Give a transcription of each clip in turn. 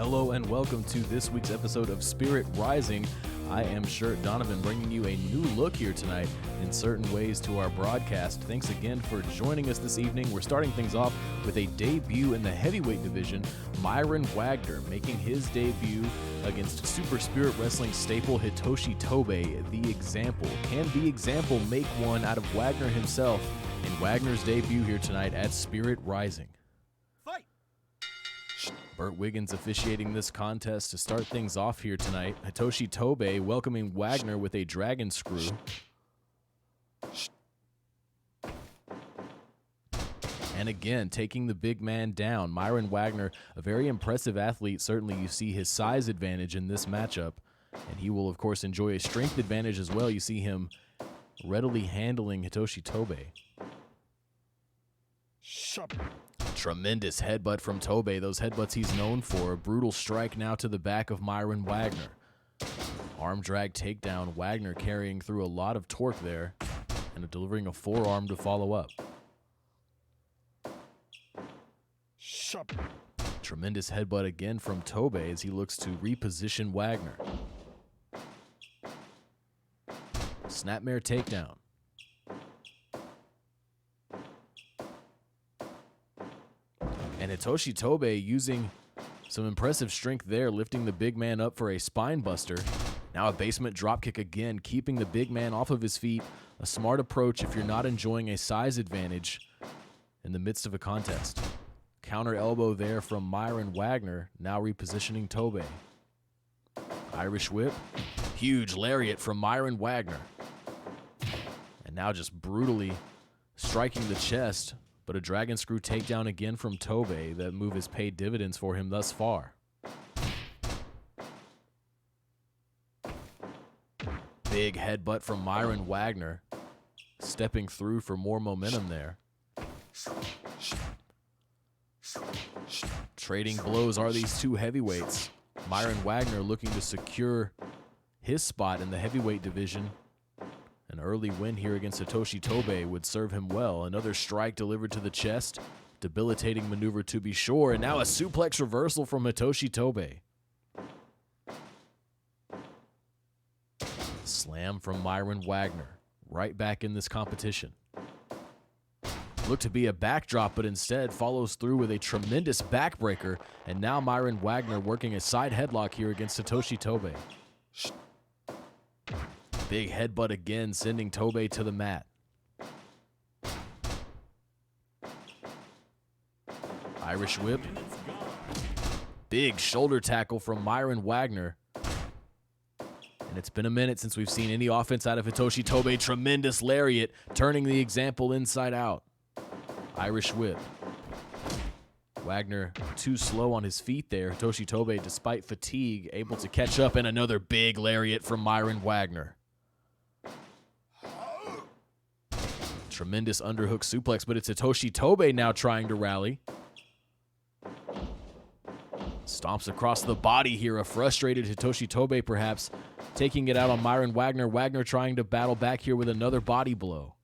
Hello and welcome to this week's episode of Spirit Rising. I am Shirt Donovan, bringing you a new look here tonight in certain ways to our broadcast. Thanks again for joining us this evening. We're starting things off with a debut in the heavyweight division. Myron Wagner making his debut against Super Spirit Wrestling staple Hitoshi Tobe, The Example. Can The Example make one out of Wagner himself in Wagner's debut here tonight at Spirit Rising? Burt Wiggins officiating this contest to start things off here tonight. Hitoshi Tobe welcoming Wagner with a dragon screw. And again, taking the big man down. Myron Wagner, a very impressive athlete. Certainly you see his size advantage in this matchup. And he will, of course, enjoy a strength advantage as well. You see him readily handling Hitoshi Tobe. Tremendous headbutt from Tobe. Those headbutts he's known for. A brutal strike now to the back of Myron Wagner. Arm drag takedown. Wagner carrying through a lot of torque there and delivering a forearm to follow up. Tremendous headbutt again from Tobe as he looks to reposition Wagner. Snapmare takedown. And Hitoshi Tobe using some impressive strength there, lifting the big man up for a spine buster. Now a basement dropkick again, keeping the big man off of his feet. A smart approach if you're not enjoying a size advantage in the midst of a contest. Counter elbow there from Myron Wagner, now repositioning Tobe. Irish whip. Huge lariat from Myron Wagner. And now just brutally striking the chest. But a dragon screw takedown again from Tobe. That move has paid dividends for him thus far. Big headbutt from Myron Wagner. Stepping through for more momentum there. Trading blows are these two heavyweights. Myron Wagner looking to secure his spot in the heavyweight division. An early win here against Hitoshi Tobe would serve him well. Another strike delivered to the chest. Debilitating maneuver to be sure. And now a suplex reversal from Hitoshi Tobe. Slam from Myron Wagner. Right back in this competition. Looked to be a backdrop, but instead follows through with a tremendous backbreaker. And now Myron Wagner working a side headlock here against Hitoshi Tobe. Big headbutt again, sending Tobe to the mat. Irish whip. Big shoulder tackle from Myron Wagner. And it's been a minute since we've seen any offense out of Hitoshi Tobe. Tremendous lariat, turning The Example inside out. Irish whip. Wagner too slow on his feet there. Hitoshi Tobe, despite fatigue, able to catch up, and another big lariat from Myron Wagner. Tremendous underhook suplex, but it's Hitoshi Tobe now trying to rally. Stomps across the body here. A frustrated Hitoshi Tobe perhaps taking it out on Myron Wagner. Wagner trying to battle back here with another body blow.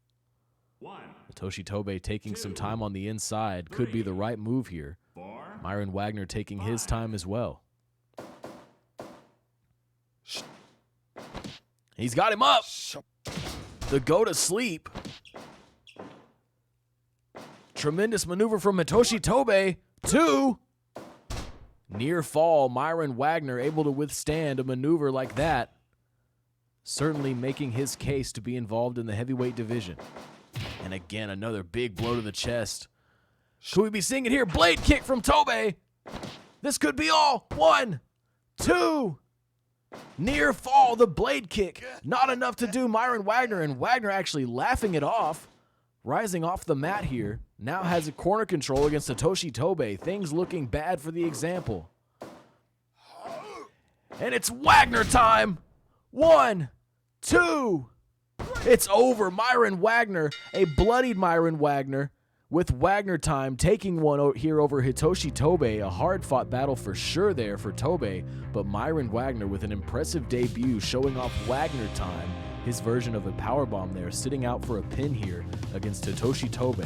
Hitoshi Tobe taking some time on the inside. Could be the right move here. Myron Wagner taking his time as well. He's got him up. The go to sleep. Tremendous maneuver from Hitoshi Tobe. 2. Near fall. Myron Wagner able to withstand a maneuver like that. Certainly making his case to be involved in the heavyweight division. And again, another big blow to the chest. Could we be seeing it here? Blade kick from Tobe. This could be all. 1, 2. Near fall, the blade kick. Not enough to do Myron Wagner, and Wagner actually laughing it off. Rising off the mat here. Now has a corner control against Hitoshi Tobe. Things looking bad for The Example. And it's Wagner time. 1, 2. It's over. Myron Wagner, a bloodied Myron Wagner, with Wagner time taking one here over Hitoshi Tobe. A hard-fought battle for sure there for Tobe, but Myron Wagner with an impressive debut showing off Wagner time, his version of a powerbomb there, sitting out for a pin here against Hitoshi Tobe.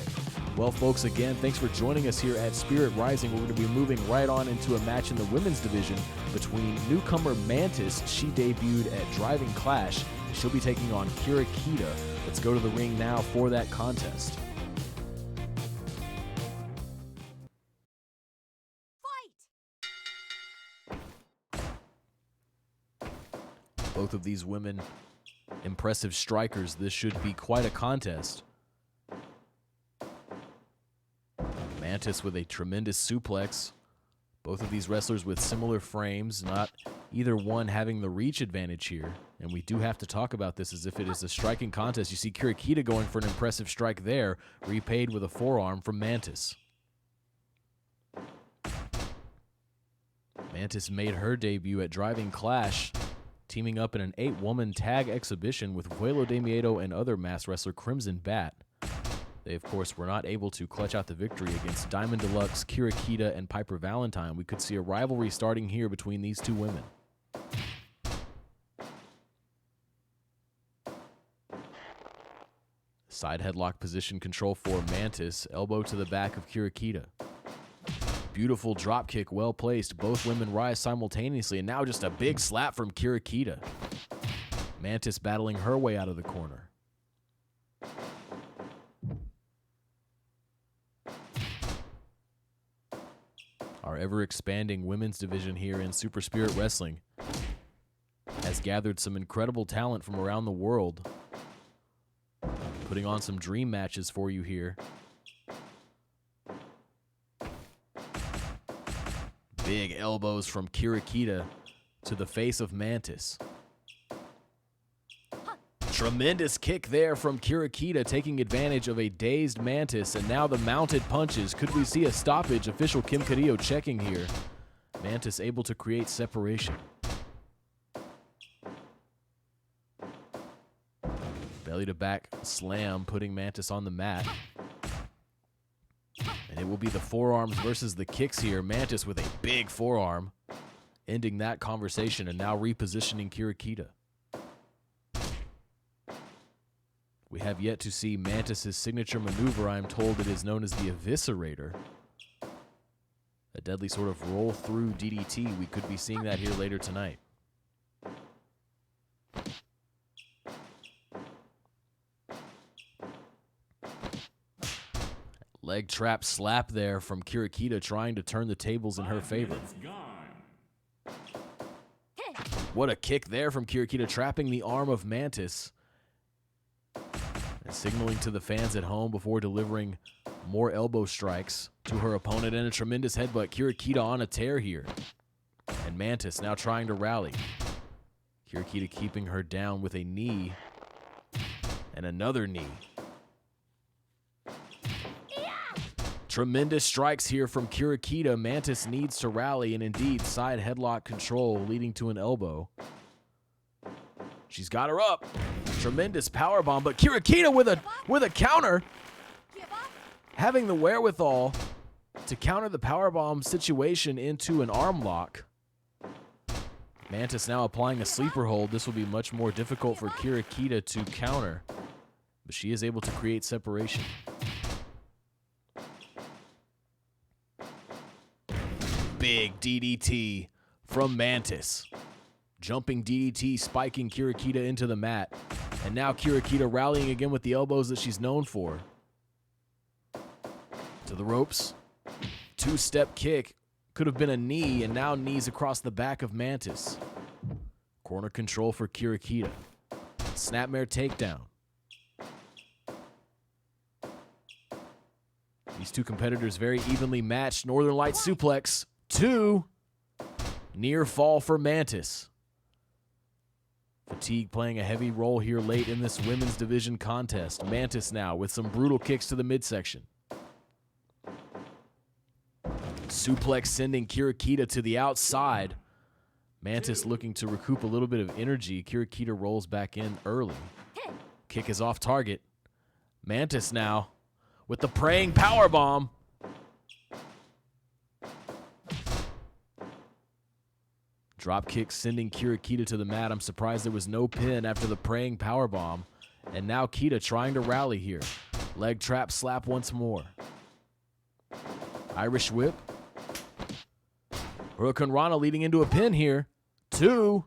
Well, folks, again, thanks for joining us here at Spirit Rising. We're going to be moving right on into a match in the women's division between newcomer Mantis. She debuted at Driving Clash. She'll be taking on Kira Kita. Let's go to the ring now for that contest. Both of these women, impressive strikers. This should be quite a contest. Mantis with a tremendous suplex. Both of these wrestlers with similar frames, not either one having the reach advantage here. And we do have to talk about this as if it is a striking contest. You see Kira Kita going for an impressive strike there, repaid with a forearm from Mantis. Mantis made her debut at Driving Clash, teaming up in an 8-woman tag exhibition with Vuelo de Miedo and other masked wrestler Crimson Bat. They, of course, were not able to clutch out the victory against Diamond Deluxe, Kira Kita, and Piper Valentine. We could see a rivalry starting here between these two women. Side headlock position control for Mantis. Elbow to the back of Kira Kita. Beautiful drop kick, well placed. Both women rise simultaneously, and now just a big slap from Kira Kita. Mantis battling her way out of the corner. Our ever-expanding women's division here in Super Spirit Wrestling has gathered some incredible talent from around the world, putting on some dream matches for you here. Big elbows from Kira Kita to the face of Mantis. Tremendous kick there from Kira Kita, taking advantage of a dazed Mantis, and now the mounted punches. Could we see a stoppage? Official Kim Carrillo checking here. Mantis able to create separation. Belly to back slam, putting Mantis on the mat. And it will be the forearms versus the kicks here. Mantis with a big forearm, ending that conversation and now repositioning Kira Kita. We have yet to see Mantis' signature maneuver. I am told it is known as the Eviscerator. A deadly sort of roll-through DDT. We could be seeing that here later tonight. Leg trap slap there from Kira Kita, trying to turn the tables in her favor. What a kick there from Kira Kita, trapping the arm of Mantis. And signaling to the fans at home before delivering more elbow strikes to her opponent, and a tremendous headbutt. Kira Kita on a tear here. And Mantis now trying to rally. Kira Kita keeping her down with a knee and another knee. Tremendous strikes here from Kira Kita. Mantis needs to rally, and indeed side headlock control leading to an elbow. She's got her up. Tremendous powerbomb, but Kira Kita with a counter. Having the wherewithal to counter the powerbomb situation into an arm lock. Mantis now applying a sleeper hold. This will be much more difficult for Kira Kita to counter, but she is able to create separation. Big DDT from Mantis. Jumping DDT, spiking Kira Kita into the mat. And now Kira Kita rallying again with the elbows that she's known for. To the ropes. Two-step kick. Could have been a knee, and now knees across the back of Mantis. Corner control for Kira Kita. Snapmare takedown. These two competitors very evenly matched. Northern Light suplex. 2. Near fall for Mantis. Fatigue playing a heavy role here late in this women's division contest. Mantis now with some brutal kicks to the midsection. Suplex sending Kira Kita to the outside. Mantis looking to recoup a little bit of energy. Kira Kita rolls back in early. Kick is off target. Mantis now with the praying powerbomb. Drop kick sending Kira Kita to the mat. I'm surprised there was no pin after the praying powerbomb. And now Kita trying to rally here. Leg trap slap once more. Irish whip. Hurricane Rana leading into a pin here. 2.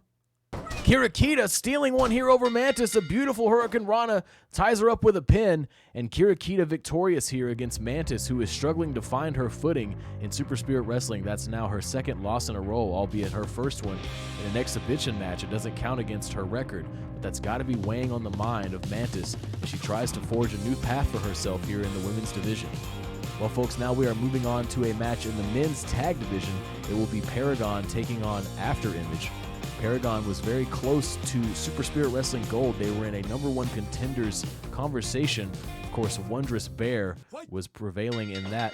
Kirakita stealing one here over Mantis. A beautiful Hurricane Rana ties her up with a pin. And Kirakita victorious here against Mantis, who is struggling to find her footing in Super Spirit Wrestling. That's now her second loss in a row, albeit her first one in an exhibition match. It doesn't count against her record, but that's got to be weighing on the mind of Mantis as she tries to forge a new path for herself here in the women's division. Well, folks, now we are moving on to a match in the men's tag division. It will be Paragon taking on After Image. Paragon was very close to Super Spirit Wrestling Gold. They were in a number one contenders conversation. Of course, Wondrous Bear was prevailing in that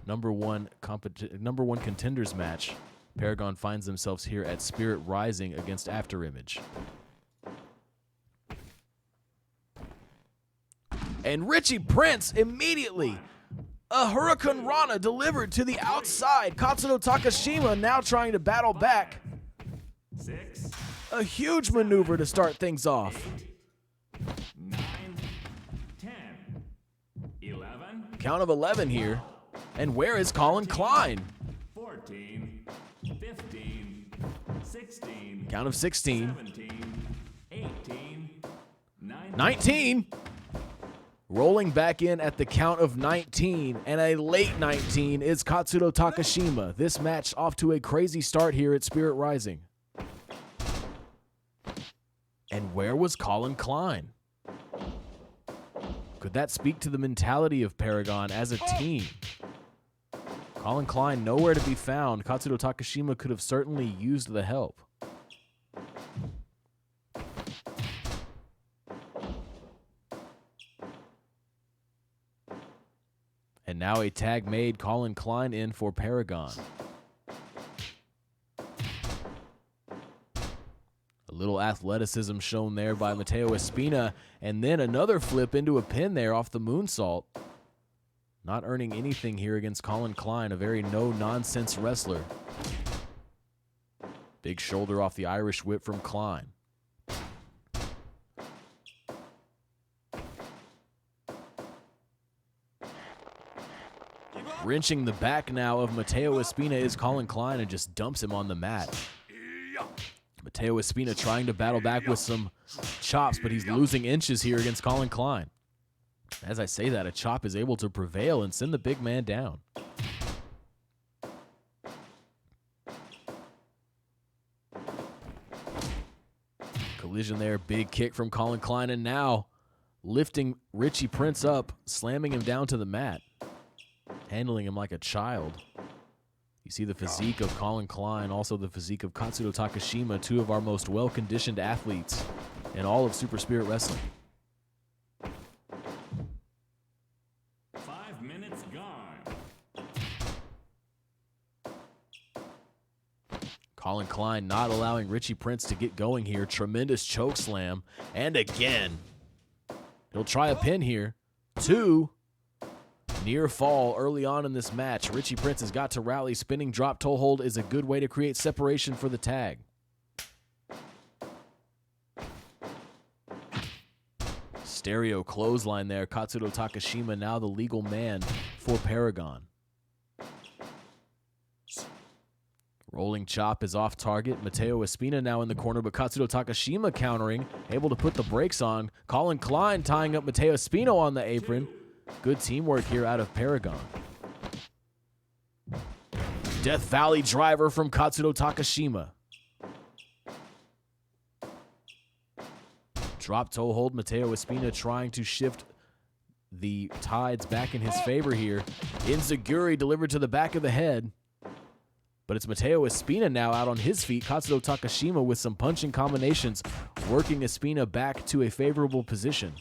number one contenders match. Paragon finds themselves here at Spirit Rising against After Image. And Richie Prince immediately, a Hurricane Rana delivered to the outside. Katsuno Takashima now trying to battle back. 6. A huge maneuver to start things off. 9, 10, 11, Count of 11 here. And where is Colin Klein? 14, 15, 16, Count of 16. 17, 18, 19. Rolling back in at the count of 19, and a late 19 is Katsuno Takashima. This match off to a crazy start here at Spirit Rising. And where was Colin Klein? Could that speak to the mentality of Paragon as a team? Colin Klein nowhere to be found. Katsuno Takashima could have certainly used the help. And now a tag made, Colin Klein in for Paragon. A little athleticism shown there by Matteo Espina, and then another flip into a pin there off the moonsault. Not earning anything here against Colin Klein, a very no-nonsense wrestler. Big shoulder off the Irish whip from Klein. Wrenching the back now of Matteo Espina is Colin Klein and just dumps him on the mat. Matteo Espina trying to battle back with some chops, but he's losing inches here against Colin Klein. As I say that, a chop is able to prevail and send the big man down. Collision there, big kick from Colin Klein, and now lifting Richie Prince up, slamming him down to the mat. Handling him like a child. You see the physique of Colin Klein, also the physique of Katsuno Takashima, two of our most well-conditioned athletes in all of Super Spirit Wrestling. 5 minutes gone. Colin Klein not allowing Richie Prince to get going here. Tremendous choke slam. And again, he'll try a pin here. 2. Near fall early on in this match. Richie Prince has got to rally. Spinning drop toe hold is a good way to create separation for the tag. Stereo clothesline there. Katsuno Takashima now the legal man for Paragon. Rolling chop is off target. Matteo Espina now in the corner, but Katsuno Takashima countering, able to put the brakes on. Colin Klein tying up Matteo Espina on the apron. Good teamwork here out of Paragon. Death Valley driver from Katsuno Takashima. Drop toe hold. Matteo Espina trying to shift the tides back in his favor here. Enziguri delivered to the back of the head. But it's Matteo Espina now out on his feet. Katsuno Takashima with some punching combinations, working Espina back to a favorable position.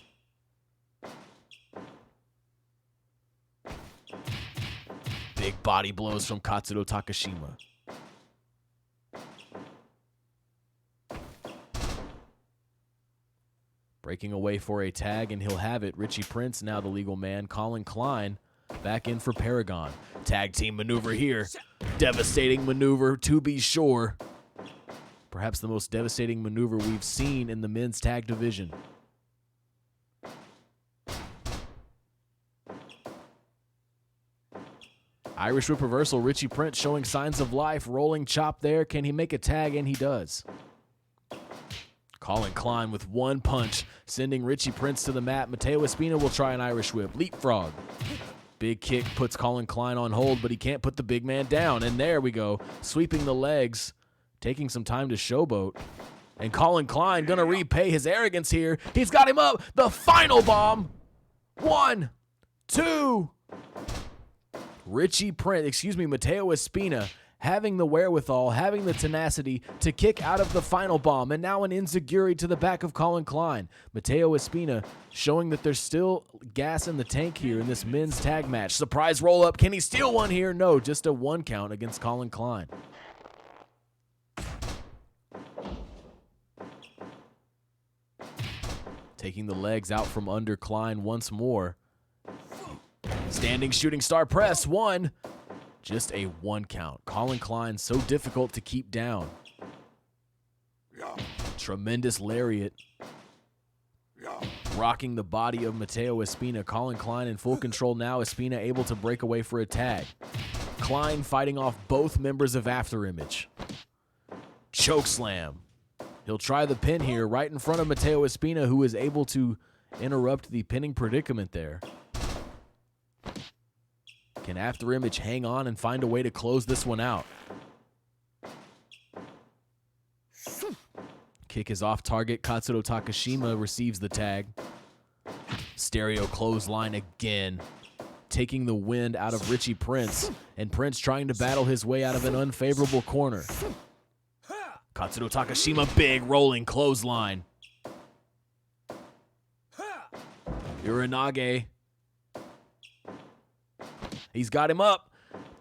Big body blows from Katsuno Takashima. Breaking away for a tag, and he'll have it. Richie Prince, now the legal man. Colin Klein back in for Paragon. Tag team maneuver here. Devastating maneuver, to be sure. Perhaps the most devastating maneuver we've seen in the men's tag division. Irish whip reversal, Richie Prince showing signs of life, rolling chop there. Can he make a tag? And he does. Colin Klein with one punch, sending Richie Prince to the mat. Mateo Espina will try an Irish whip. Leapfrog. Big kick puts Colin Klein on hold, but he can't put the big man down. And there we go, sweeping the legs, taking some time to showboat. And Colin Klein gonna repay his arrogance here. He's got him up. The final bomb. 1, 2. Mateo Espina having the wherewithal, having the tenacity to kick out of the final bomb. And now an enziguri to the back of Colin Klein. Mateo Espina showing that there's still gas in the tank here in this men's tag match. Surprise roll up. Can he steal one here? No, just a 1 count against Colin Klein. Taking the legs out from under Klein once more. Standing shooting star press, 1. Just a 1 count. Colin Klein so difficult to keep down. Tremendous lariat. Rocking the body of Mateo Espina. Colin Klein in full control now. Espina able to break away for a tag. Klein fighting off both members of Afterimage. Choke slam. He'll try the pin here right in front of Mateo Espina, who is able to interrupt the pinning predicament there. Can Afterimage hang on and find a way to close this one out? Kick is off target. Katsuro Takashima receives the tag. Stereo clothesline again, taking the wind out of Richie Prince, and Prince trying to battle his way out of an unfavorable corner. Katsuro Takashima, big rolling clothesline. Uranage. He's got him up.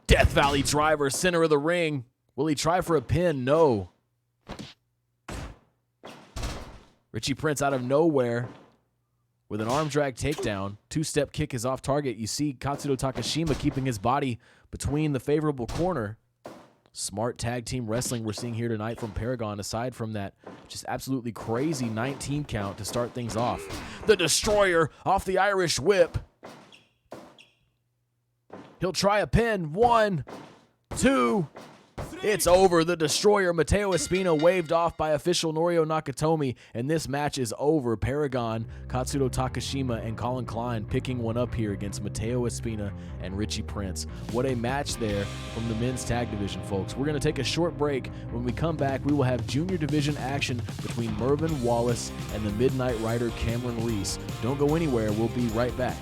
Death Valley driver, center of the ring. Will he try for a pin? No. Richie Prince out of nowhere with an arm drag takedown. 2-step kick is off target. You see Katsuro Takashima keeping his body between the favorable corner. Smart tag team wrestling we're seeing here tonight from Paragon, aside from that just absolutely crazy 19 count to start things off. The Destroyer off the Irish whip. He'll try a pin. 1, 2. It's over. The Destroyer, Mateo Espina, waved off by official Norio Nakatomi, and this match is over. Paragon, Katsuro Takashima, and Colin Klein picking one up here against Mateo Espina and Richie Prince. What a match there from the men's tag division, folks. We're going to take a short break. When we come back, we will have junior division action between Mervyn Wallace and the Midnight Rider Cameron Reese. Don't go anywhere. We'll be right back.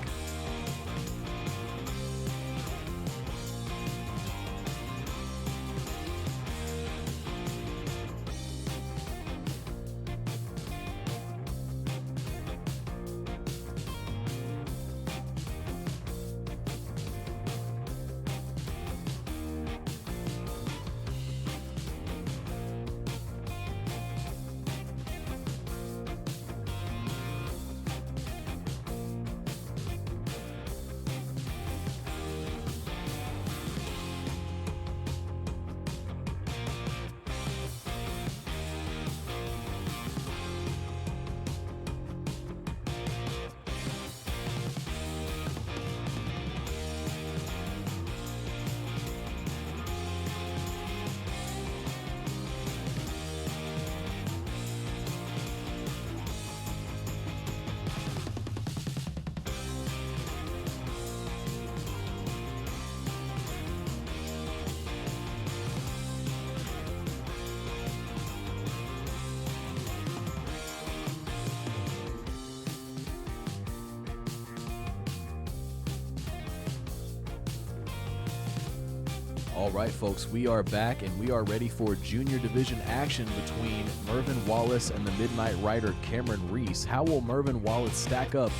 All right, folks, we are back, and we are ready for junior division action between Mervyn Wallace and the Midnight Rider Cameron Reese. How will Mervyn Wallace stack up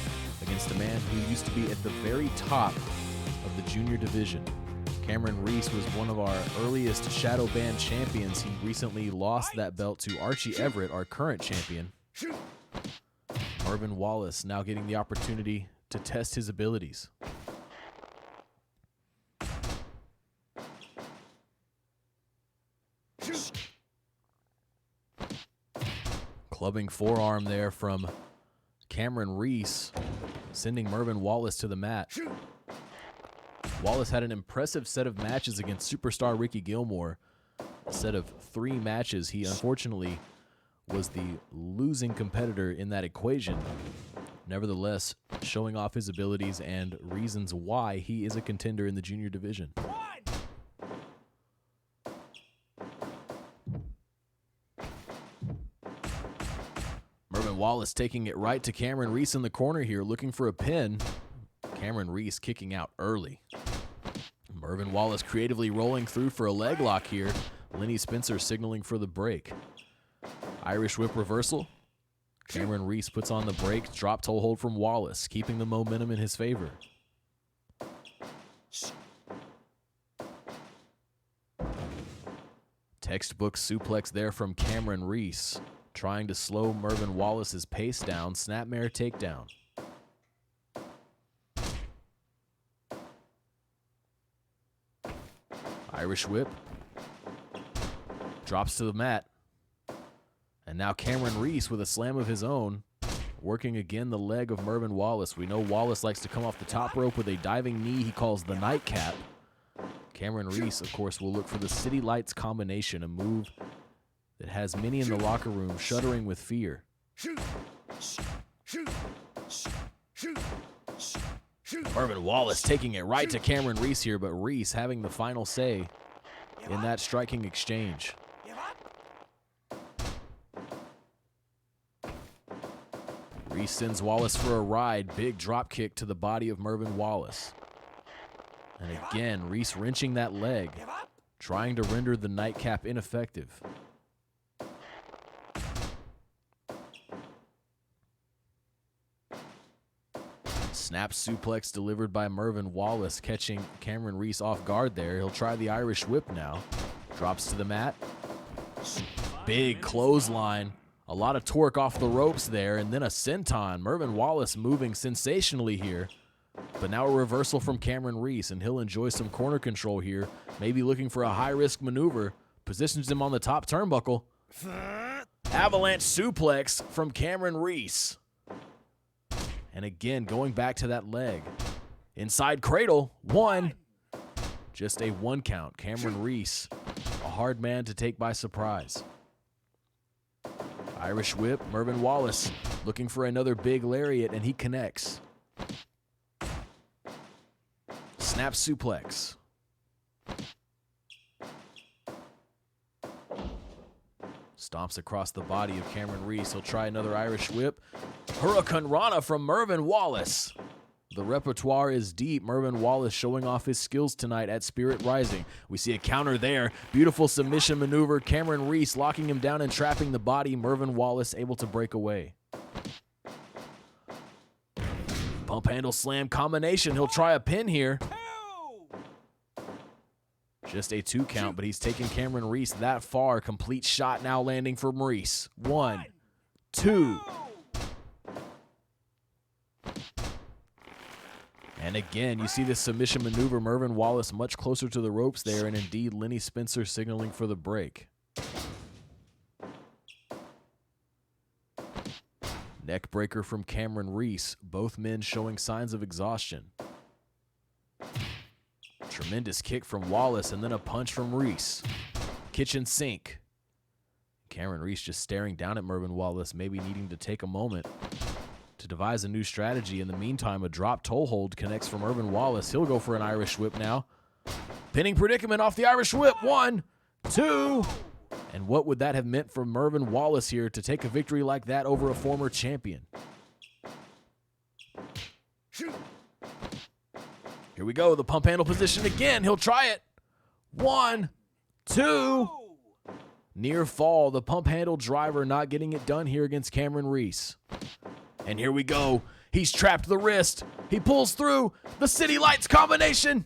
against a man who used to be at the very top of the junior division? Cameron Reese was one of our earliest shadow band champions. He recently lost that belt to Archie Everett, our current champion. Mervyn Wallace now getting the opportunity to test his abilities. Clubbing forearm there from Cameron Reese, sending Mervyn Wallace to the mat. Wallace had an impressive set of matches against superstar Ricky Gilmore. A set of 3 matches. He unfortunately was the losing competitor in that equation. Nevertheless, showing off his abilities and reasons why he is a contender in the junior division. Mervyn Wallace taking it right to Cameron Reese in the corner here, looking for a pin. Cameron Reese kicking out early. Mervyn Wallace creatively rolling through for a leg lock here. Lenny Spencer signaling for the break. Irish whip reversal. Cameron Reese puts on the break. Drop toe hold from Wallace, keeping the momentum in his favor. Textbook suplex there from Cameron Reese, trying to slow Mervyn Wallace's pace down. Snapmare takedown. Irish whip. Drops to the mat. And now Cameron Reese with a slam of his own, working again the leg of Mervyn Wallace. We know Wallace likes to come off the top rope with a diving knee he calls the nightcap. Cameron Reese, of course, will look for the City Lights combination, a move that has many in the locker room shuddering with fear. Mervyn Wallace taking it right to Cameron Reese here, but Reese having the final say in that striking exchange. Reese sends Wallace for a ride. Big drop kick to the body of Mervyn Wallace. And again, Reese wrenching that leg, trying to render the nightcap ineffective. Snap suplex delivered by Mervyn Wallace, catching Cameron Reese off guard there. He'll try the Irish whip now. Drops to the mat. Big clothesline. A lot of torque off the ropes there, and then a senton. Mervyn Wallace moving sensationally here. But now a reversal from Cameron Reese, and he'll enjoy some corner control here. Maybe looking for a high-risk maneuver. Positions him on the top turnbuckle. Avalanche suplex from Cameron Reese. And again, going back to that leg. Inside cradle, 1. Just a 1 count. Cameron Reese, a hard man to take by surprise. Irish whip, Mervyn Wallace looking for another big lariat, and he connects. Snap suplex. Stomps across the body of Cameron Reese. He'll try another Irish whip. Hurricane Rana from Mervyn Wallace. The repertoire is deep. Mervyn Wallace showing off his skills tonight at Spirit Rising. We see a counter there. Beautiful submission maneuver. Cameron Reese locking him down and trapping the body. Mervyn Wallace able to break away. Pump handle slam combination. He'll try a pin here. Just a 2 count, but he's taken Cameron Reese that far. Complete shot now landing for Reese. 1, 2. And again, you see this submission maneuver. Mervyn Wallace much closer to the ropes there, and indeed Lenny Spencer signaling for the break. Neck breaker from Cameron Reese. Both men showing signs of exhaustion. Tremendous kick from Wallace, and then a punch from Reese. Kitchen sink. Cameron Reese just staring down at Mervyn Wallace, maybe needing to take a moment to devise a new strategy. In the meantime, a drop toe hold connects from Mervyn Wallace. He'll go for an Irish whip now. Pinning predicament off the Irish whip. 1, 2. And what would that have meant for Mervyn Wallace here to take a victory like that over a former champion? Here we go, the pump handle position again. He'll try it. 1, 2. Near fall, the pump handle driver not getting it done here against Cameron Reese. And here we go. He's trapped the wrist. He pulls through the City Lights combination.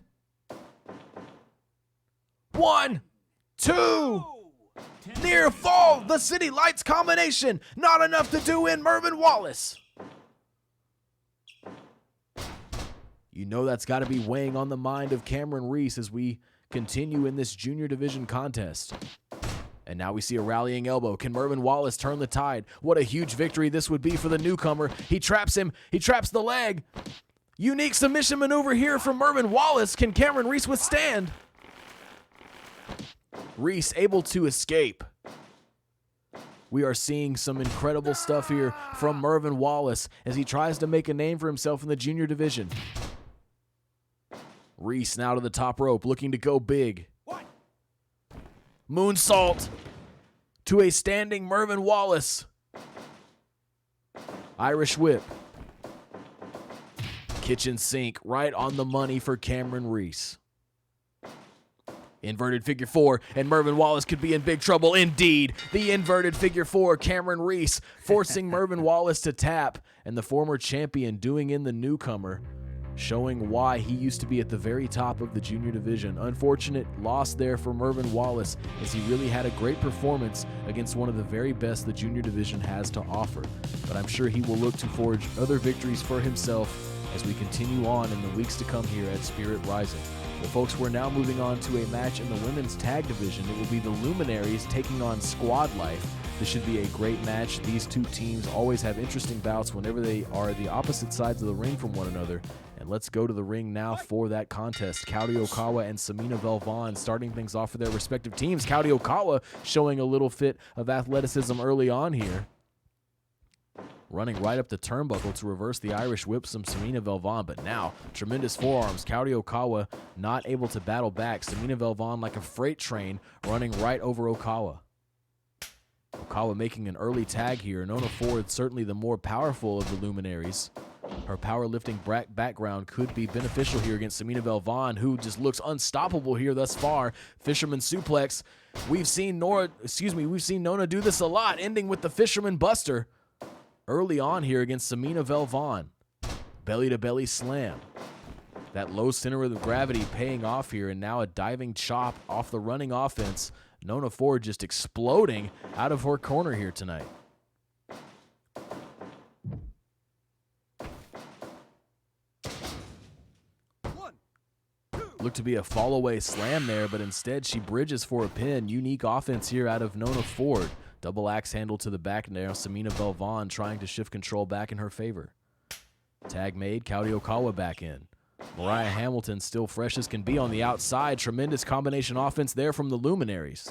1, 2. Near fall, the City Lights combination. Not enough to do in Mervyn Wallace. You know that's got to be weighing on the mind of Cameron Reese as we continue in this junior division contest. And now we see a rallying elbow. Can Mervyn Wallace turn the tide? What a huge victory this would be for the newcomer. He traps him. He traps the leg. Unique submission maneuver here from Mervyn Wallace. Can Cameron Reese withstand? Reese able to escape. We are seeing some incredible stuff here from Mervyn Wallace as he tries to make a name for himself in the junior division. Reese now to the top rope, looking to go big. Moonsault to a standing Mervyn Wallace. Irish whip. Kitchen sink right on the money for Cameron Reese. Inverted figure four, and Mervyn Wallace could be in big trouble indeed. The inverted figure four, Cameron Reese, forcing Mervyn Wallace to tap, and the former champion doing in the newcomer, showing why he used to be at the very top of the junior division. Unfortunate loss there for Mervyn Wallace, as he really had a great performance against one of the very best the junior division has to offer. But I'm sure he will look to forge other victories for himself as we continue on in the weeks to come here at Spirit Rising. Well, folks, we're now moving on to a match in the women's tag division. It will be the Luminaries taking on Squad Life. This should be a great match. These two teams always have interesting bouts whenever they are the opposite sides of the ring from one another. And let's go to the ring now for that contest. Kaori Okawa and Samina Velvon starting things off for their respective teams. Kaori Okawa showing a little fit of athleticism early on here, running right up the turnbuckle to reverse the Irish whip from Samina Velvon. But now, tremendous forearms. Kaori Okawa not able to battle back. Samina Velvon like a freight train running right over Okawa. Okawa making an early tag here. Nona Ford certainly the more powerful of the Luminaries. Her powerlifting background could be beneficial here against Samina Velvon, who just looks unstoppable here thus far. Fisherman suplex. We've seen Nona do this a lot, ending with the Fisherman Buster early on here against Samina Velvon. Belly-to-belly slam. That low center of gravity paying off here, and now a diving chop off the running offense. Nona Ford just exploding out of her corner here tonight. Looked to be a fall-away slam there, but instead she bridges for a pin. Unique offense here out of Nona Ford. Double axe handle to the back now. Samina Velvon trying to shift control back in her favor. Tag made. Kaori Okawa back in. Mariah Hamilton still fresh as can be on the outside. Tremendous combination offense there from the Luminaries.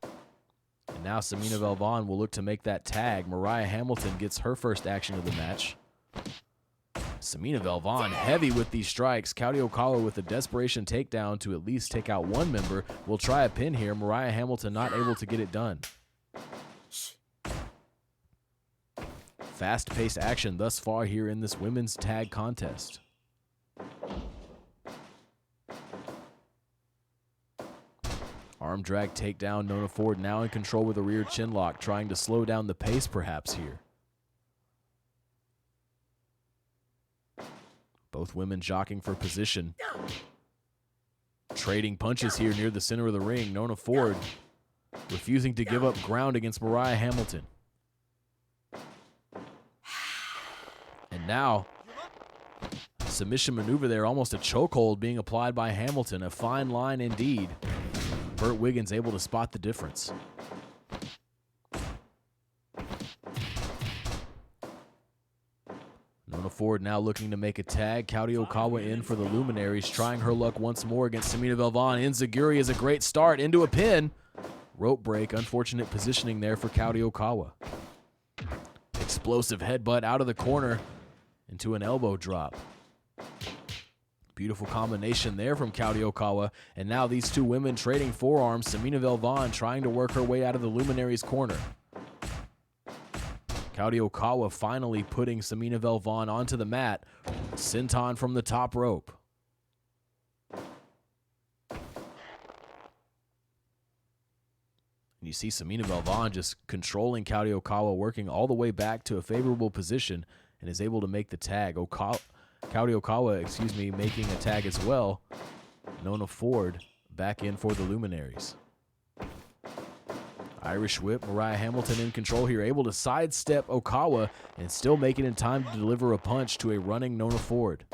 And now Samina Velvon will look to make that tag. Mariah Hamilton gets her first action of the match. Samina Velvon heavy with these strikes. Kaori Okawa with a desperation takedown to at least take out one member. Will try a pin here. Mariah Hamilton not able to get it done. Fast-paced action thus far here in this women's tag contest. Arm drag takedown. Nona Ford now in control with a rear chin lock, trying to slow down the pace perhaps here. Both women jockeying for position. Trading punches here near the center of the ring. Nona Ford refusing to give up ground against Mariah Hamilton. And now, submission maneuver there, almost a chokehold being applied by Hamilton. A fine line indeed. Burt Wiggins able to spot the difference. Nona Ford now looking to make a tag. Kaori Okawa in for the Luminaries, trying her luck once more against Samina Velvon. Enziguri is a great start into a pin. Rope break, unfortunate positioning there for Kaori Okawa. Explosive headbutt out of the corner into an elbow drop. Beautiful combination there from Kaori Okawa. And now these two women trading forearms. Samina Velvon trying to work her way out of the Luminaries' corner. Kaori Okawa finally putting Samina Velvon onto the mat. Senton from the top rope. And you see Samina Velvon just controlling Kaori Okawa, working all the way back to a favorable position, and is able to make the tag. Kaori Okawa, making a tag as well. Nona Ford back in for the Luminaries. Irish whip, Mariah Hamilton in control here, able to sidestep Okawa and still make it in time to deliver a punch to a running Nona Ford.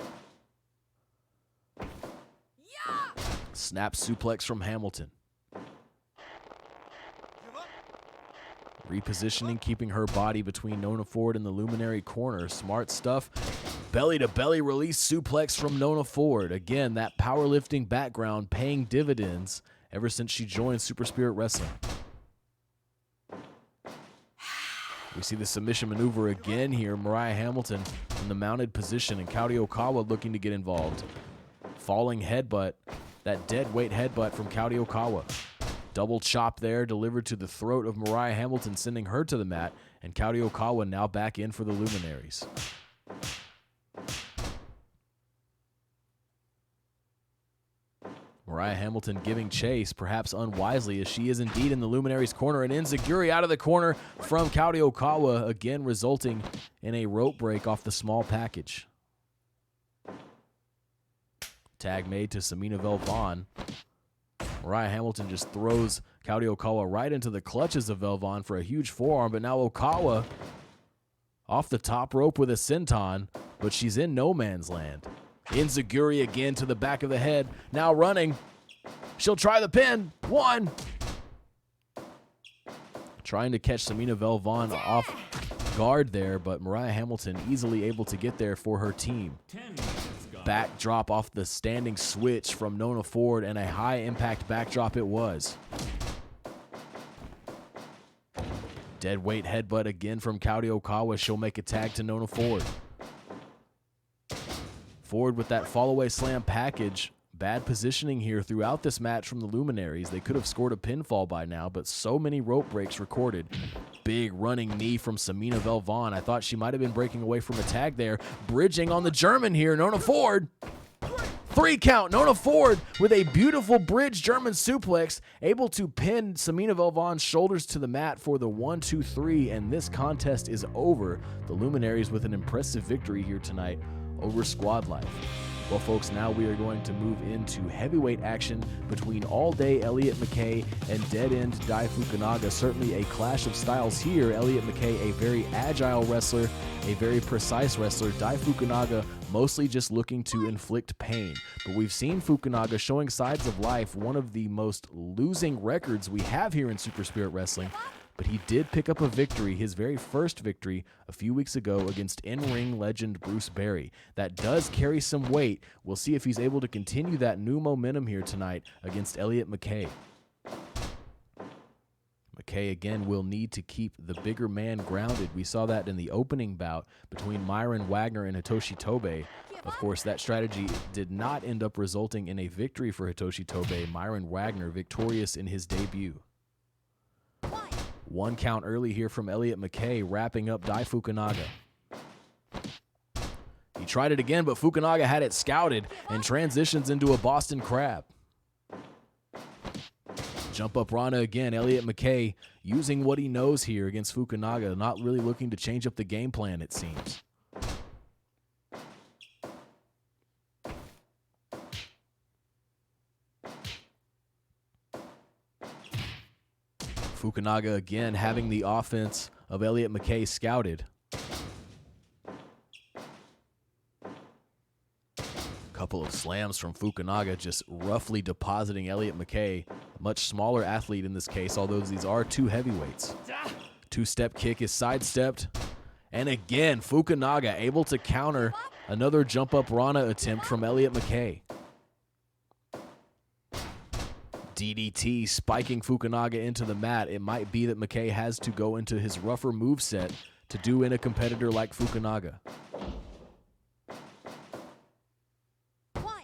Snap suplex from Hamilton. Repositioning, keeping her body between Nona Ford and the Luminary corner. Smart stuff. Belly-to-belly release suplex from Nona Ford. Again, that powerlifting background paying dividends ever since she joined Super Spirit Wrestling. We see the submission maneuver again here. Mariah Hamilton in the mounted position, and Kaori Okawa looking to get involved. Falling headbutt, that dead weight headbutt from Kaori Okawa. Double chop there, delivered to the throat of Mariah Hamilton, sending her to the mat, and Kaori Okawa now back in for the Luminaries. Mariah Hamilton giving chase, perhaps unwisely, as she is indeed in the Luminaries' corner, and Enziguri out of the corner from Kaori Okawa, again resulting in a rope break off the small package. Tag made to Samina Velvon. Mariah Hamilton just throws Kaori Okawa right into the clutches of Velvon for a huge forearm, but now Okawa off the top rope with a senton, but she's in no man's land. Enziguri again to the back of the head, now running. She'll try the pin. 1. Trying to catch Samina Velvon off guard there, but Mariah Hamilton easily able to get there for her team. Backdrop off the standing switch from Nona Ford, and a high impact backdrop it was. Dead weight headbutt again from Kaori Okawa. She'll make a tag to Nona Ford. Ford with that fall-away slam package. Bad positioning here throughout this match from the Luminaries. They could have scored a pinfall by now, but so many rope breaks recorded. Big running knee from Samina Velvon. I thought she might have been breaking away from a tag there. Bridging on the German here, Nona Ford. 3 count, Nona Ford with a beautiful bridge German suplex, able to pin Samina Velvon's shoulders to the mat for the 1, 2, 3, and this contest is over. The Luminaries with an impressive victory here tonight over Squad Life. Well, folks, now we are going to move into heavyweight action between All Day Elliot McKay and Dead End Dai Fukunaga. Certainly a clash of styles here. Elliot McKay, a very agile wrestler, a very precise wrestler. Dai Fukunaga mostly just looking to inflict pain. But we've seen Fukunaga showing sides of life, one of the most losing records we have here in Super Spirit Wrestling. But he did pick up a victory, his very first victory, a few weeks ago against in-ring legend Bruce Barry. That does carry some weight. We'll see if he's able to continue that new momentum here tonight against Elliot McKay. McKay, again, will need to keep the bigger man grounded. We saw that in the opening bout between Myron Wagner and Hitoshi Tobe. Of course, that strategy did not end up resulting in a victory for Hitoshi Tobe. Myron Wagner victorious in his debut. 1 count early here from Elliot McKay, wrapping up Dai Fukunaga. He tried it again, but Fukunaga had it scouted and transitions into a Boston Crab. Jump up Rana again. Elliot McKay using what he knows here against Fukunaga, not really looking to change up the game plan, it seems. Fukunaga again having the offense of Elliot McKay scouted. Couple of slams from Fukunaga, just roughly depositing Elliot McKay, a much smaller athlete in this case, although these are 2 heavyweights. 2-step kick is sidestepped. And again, Fukunaga able to counter another jump up Rana attempt from Elliot McKay. DDT spiking Fukunaga into the mat. It might be that McKay has to go into his rougher moveset to do in a competitor like Fukunaga. 1.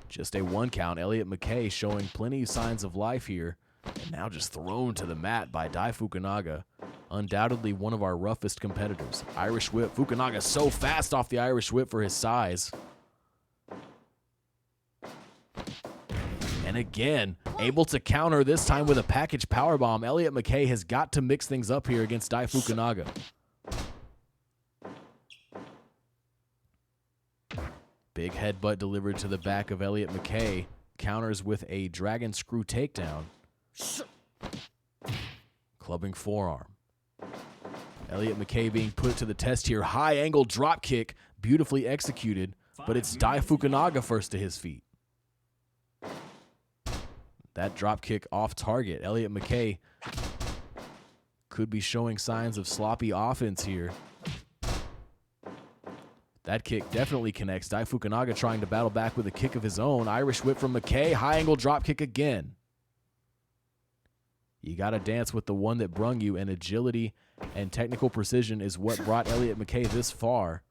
Just a 1 count. Elliot McKay showing plenty of signs of life here. And now just thrown to the mat by Dai Fukunaga. Undoubtedly one of our roughest competitors. Irish whip. Fukunaga so fast off the Irish whip for his size. And again, able to counter, this time with a package powerbomb. Elliot McKay has got to mix things up here against Dai Fukunaga. Big headbutt delivered to the back of Elliot McKay. Counters with a dragon screw takedown. Clubbing forearm. Elliot McKay being put to the test here. High angle drop kick, beautifully executed, but it's Dai Fukunaga first to his feet. That drop kick off target. Elliot McKay could be showing signs of sloppy offense here. That kick definitely connects. Dai Fukunaga trying to battle back with a kick of his own. Irish whip from McKay. High angle drop kick again. You got to dance with the one that brung you, and agility and technical precision is what brought Elliot McKay this far.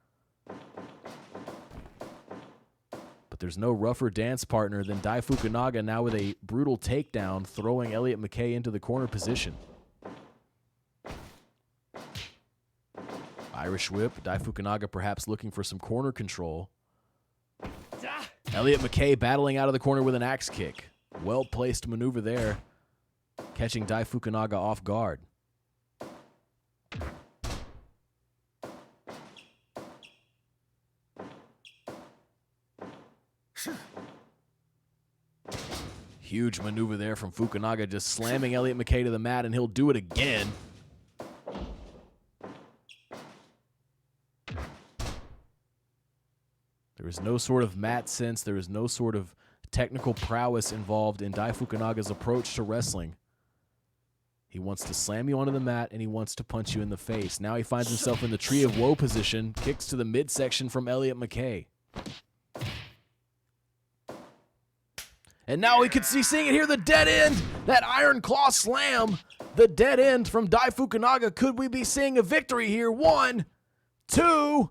But there's no rougher dance partner than Dai Fukunaga now with a brutal takedown, throwing Elliot McKay into the corner position. Irish whip. Dai Fukunaga perhaps looking for some corner control. Elliot McKay battling out of the corner with an axe kick. Well-placed maneuver there, catching Dai Fukunaga off guard. Huge maneuver there from Fukunaga, just slamming Elliot McKay to the mat, and he'll do it again. There is no sort of mat sense. There is no sort of technical prowess involved in Dai Fukunaga's approach to wrestling. He wants to slam you onto the mat, and he wants to punch you in the face. Now he finds himself in the Tree of Woe position. Kicks to the midsection from Elliot McKay. And now we can see, seeing it here, the dead end. That Iron Claw slam. The dead end from Dai Fukunaga. Could we be seeing a victory here? 1, 2...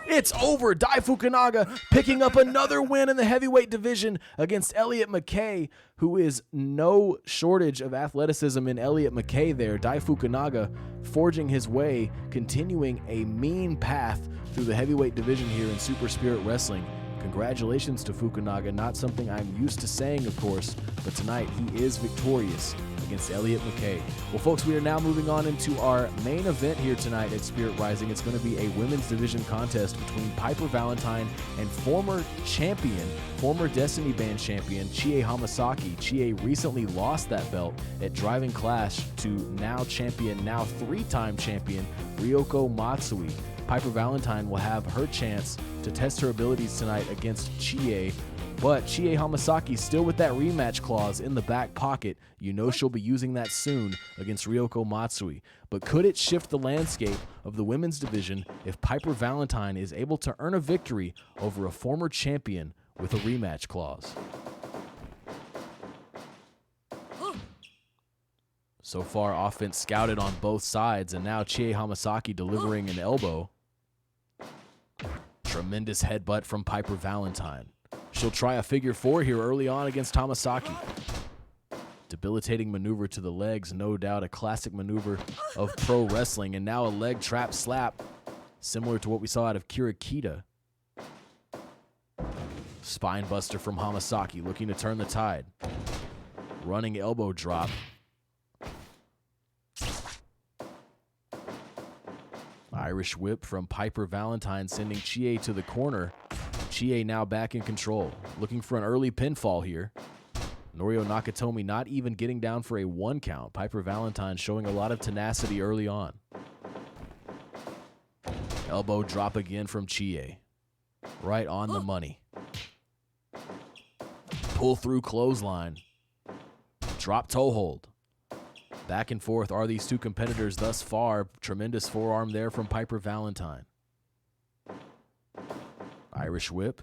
It's over. Dai Fukunaga picking up another win in the heavyweight division against Elliot McKay, who is no shortage of athleticism in Elliot McKay there. Dai Fukunaga forging his way, continuing a mean path through the heavyweight division here in Super Spirit Wrestling. Congratulations to Fukunaga. Not something I'm used to saying, of course, but tonight he is victorious against Elliot McKay. Well, folks, we are now moving on into our main event here tonight at Spirit Rising. It's going to be a women's division contest between Piper Valentine and former champion, former Destiny Band champion, Chie Hamasaki. Chie recently lost that belt at Driving Clash to now champion, now 3-time champion, Ryoko Matsui. Piper Valentine will have her chance to test her abilities tonight against Chie, but Chie Hamasaki still with that rematch clause in the back pocket. You know she'll be using that soon against Ryoko Matsui. But could it shift the landscape of the women's division if Piper Valentine is able to earn a victory over a former champion with a rematch clause? So far, offense scouted on both sides, and now Chie Hamasaki delivering an elbow. Tremendous headbutt from Piper Valentine. She'll try a figure 4 here early on against Hamasaki. Debilitating maneuver to the legs, no doubt a classic maneuver of pro wrestling, and now a leg trap slap, similar to what we saw out of Kirakita. Spine buster from Hamasaki, looking to turn the tide. Running elbow drop. Irish whip from Piper Valentine, sending Chie to the corner. Chie now back in control, looking for an early pinfall here. Norio Nakatomi not even getting down for a 1 count. Piper Valentine showing a lot of tenacity early on. Elbow drop again from Chie. Right on the money. Pull through clothesline. Drop toe hold. Back and forth are these two competitors thus far. Tremendous forearm there from Piper Valentine. Irish whip.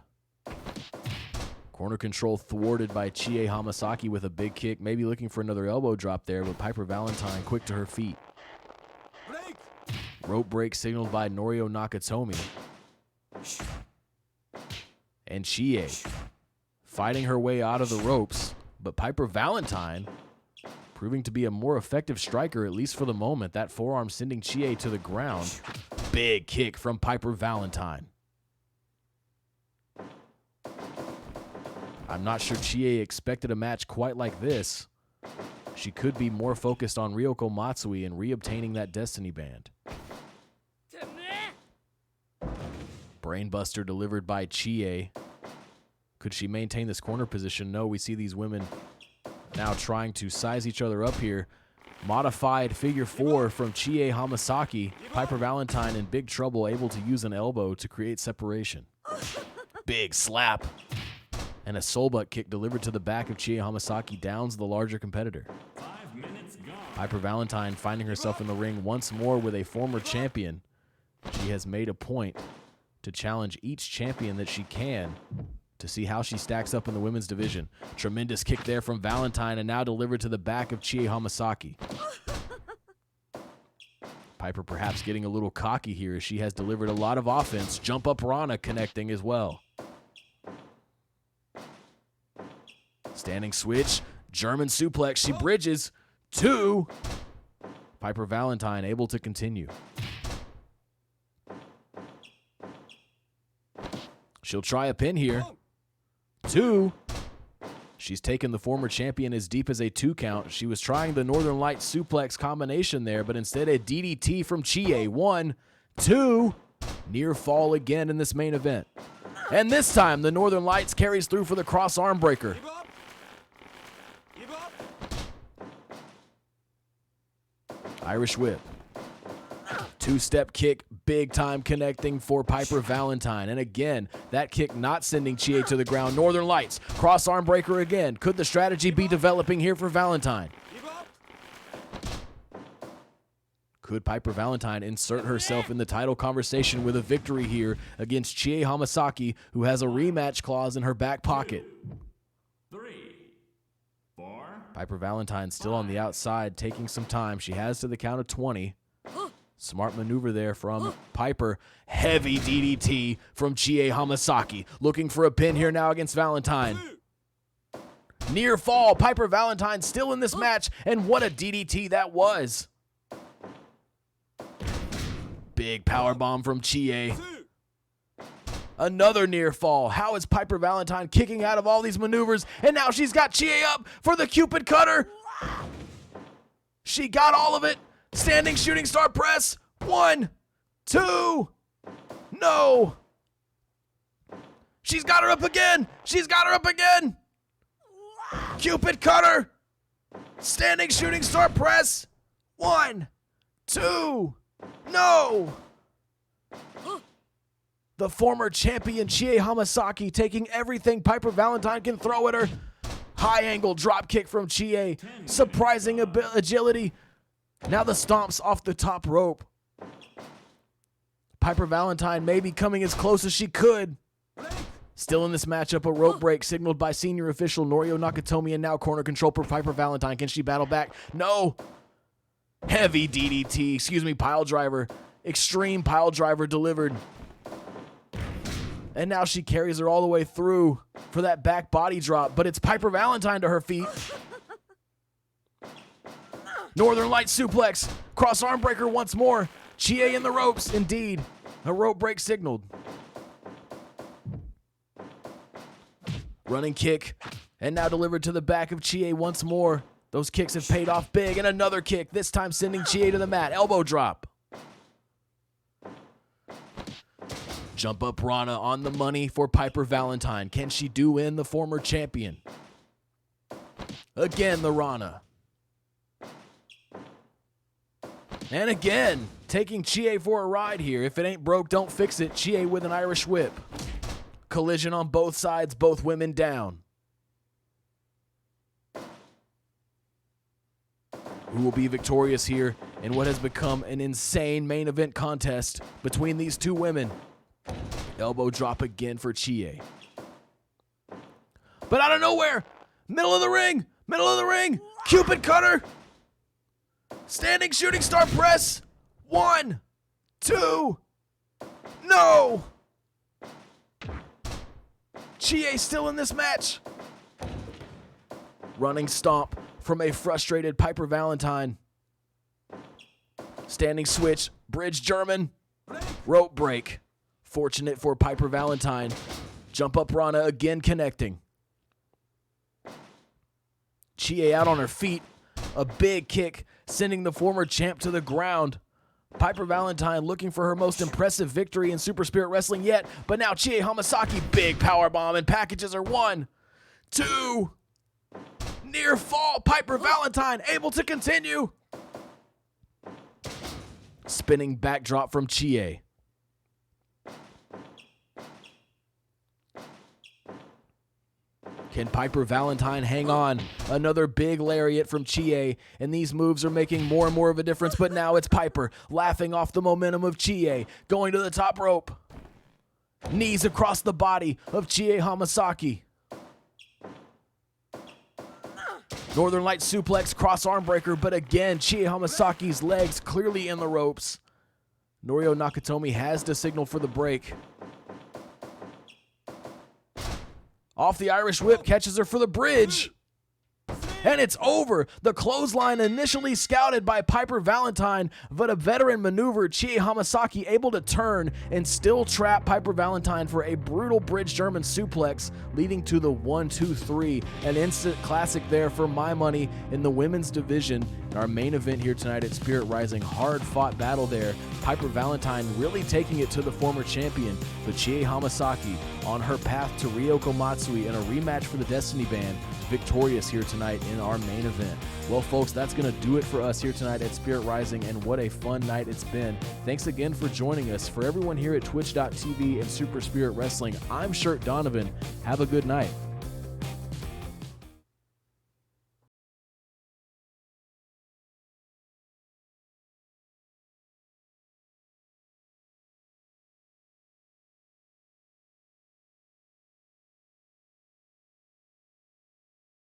Corner control thwarted by Chie Hamasaki with a big kick. Maybe looking for another elbow drop there, but Piper Valentine quick to her feet. Break. Rope break signaled by Norio Nakatomi. And Chie fighting her way out of the ropes, but Piper Valentine proving to be a more effective striker, at least for the moment. That forearm sending Chie to the ground. Big kick from Piper Valentine. I'm not sure Chie expected a match quite like this. She could be more focused on Ryoko Matsui and reobtaining that Destiny Band. Brainbuster delivered by Chie. Could she maintain this corner position? No, we see these women now trying to size each other up here. Modified figure 4 from Chie Hamasaki. Piper Valentine in big trouble, able to use an elbow to create separation. Big slap. And a soul butt kick delivered to the back of Chie Hamasaki downs the larger competitor. 5 minutes gone. Piper Valentine finding herself in the ring once more with a former champion. She has made a point to challenge each champion that she can to see how she stacks up in the women's division. Tremendous kick there from Valentine, and now delivered to the back of Chie Hamasaki. Piper perhaps getting a little cocky here as she has delivered a lot of offense. Jump up Rana connecting as well. Standing switch, German suplex, she bridges. 2. Piper Valentine able to continue. She'll try a pin here. 2. She's taken the former champion as deep as a 2 count. She was trying the Northern Lights suplex combination there, but instead a DDT from Chie. 1, 2. Near fall again in this main event. And this time the Northern Lights carries through for the cross arm breaker. Irish whip. 2-step kick, big time connecting for Piper Valentine. And again, that kick not sending Chie to the ground. Northern Lights, cross arm breaker again. Could the strategy be developing here for Valentine? Could Piper Valentine insert herself in the title conversation with a victory here against Chie Hamasaki, who has a rematch clause in her back pocket? 3, 4, Piper Valentine still on the outside, taking some time. She has to the count of 20. Smart maneuver there from Piper. Heavy DDT from Chie Hamasaki. Looking for a pin here now against Valentine. Near fall. Piper Valentine still in this match. And what a DDT that was. Big power bomb from Chie. Another near fall. How is Piper Valentine kicking out of all these maneuvers? And now she's got Chie up for the Cupid Cutter. She got all of it. Standing shooting star press. 1, 2. No. She's got her up again. She's got her up again. Cupid Cutter. Standing shooting star press. 1, 2. No. The former champion Chie Hamasaki taking everything Piper Valentine can throw at her. High angle drop kick from Chie. Surprising agility. Now the stomps off the top rope. Piper Valentine may be coming as close as she could. Still in this matchup, a rope break signaled by senior official Norio Nakatomi, and now corner control for Piper Valentine. Can she battle back? No. Heavy DDT, pile driver. Extreme pile driver delivered. And now she carries her all the way through for that back body drop, but it's Piper Valentine to her feet. Northern Lights suplex. Cross arm breaker once more. Chie in the ropes. Indeed. A rope break signaled. Running kick. And now delivered to the back of Chie once more. Those kicks have paid off big. And another kick. This time sending Chie to the mat. Elbow drop. Jump up Rana on the money for Piper Valentine. Can she do in the former champion? Again, the Rana. And again, taking Chie for a ride here. If it ain't broke, don't fix it. Chie with an Irish whip. Collision on both sides, both women down. Who will be victorious here in what has become an insane main event contest between these two women? Elbow drop again for Chie. But out of nowhere, middle of the ring, Cupid Cutter. Standing shooting star press. 1, 2. No. Chie still in this match. Running stomp from a frustrated Piper Valentine. Standing switch, bridge German. Rope break. Fortunate for Piper Valentine. Jump up Rana again connecting. Chie out on her feet. A big kick, sending the former champ to the ground. Piper Valentine looking for her most impressive victory in Super Spirit Wrestling yet, but now Chie Hamasaki, big power bomb, and packages her. 1, 2. Near fall, Piper Valentine able to continue. Spinning backdrop from Chie. Can Piper Valentine hang on? Another big lariat from Chie, and these moves are making more and more of a difference, but now it's Piper laughing off the momentum of Chie, going to the top rope. Knees across the body of Chie Hamasaki. Northern Light suplex, cross arm breaker, but again, Chie Hamasaki's legs clearly in the ropes. Norio Nakatomi has to signal for the break. Off the Irish whip, catches her for the bridge. And it's over. The clothesline initially scouted by Piper Valentine, but a veteran maneuver, Chie Hamasaki able to turn and still trap Piper Valentine for a brutal bridge German suplex, leading to the 1-2-3. An instant classic there for my money in the women's division. In our main event here tonight at Spirit Rising, hard fought battle there. Piper Valentine really taking it to the former champion, but Chie Hamasaki on her path to Ryoko Matsui in a rematch for the Destiny Band, victorious here tonight in our main event. Well, folks, that's going to do it for us here tonight at Spirit Rising, and what a fun night it's been. Thanks again for joining us. For everyone here at twitch.tv and Super Spirit Wrestling, I'm Shirt Donovan. Have a good night.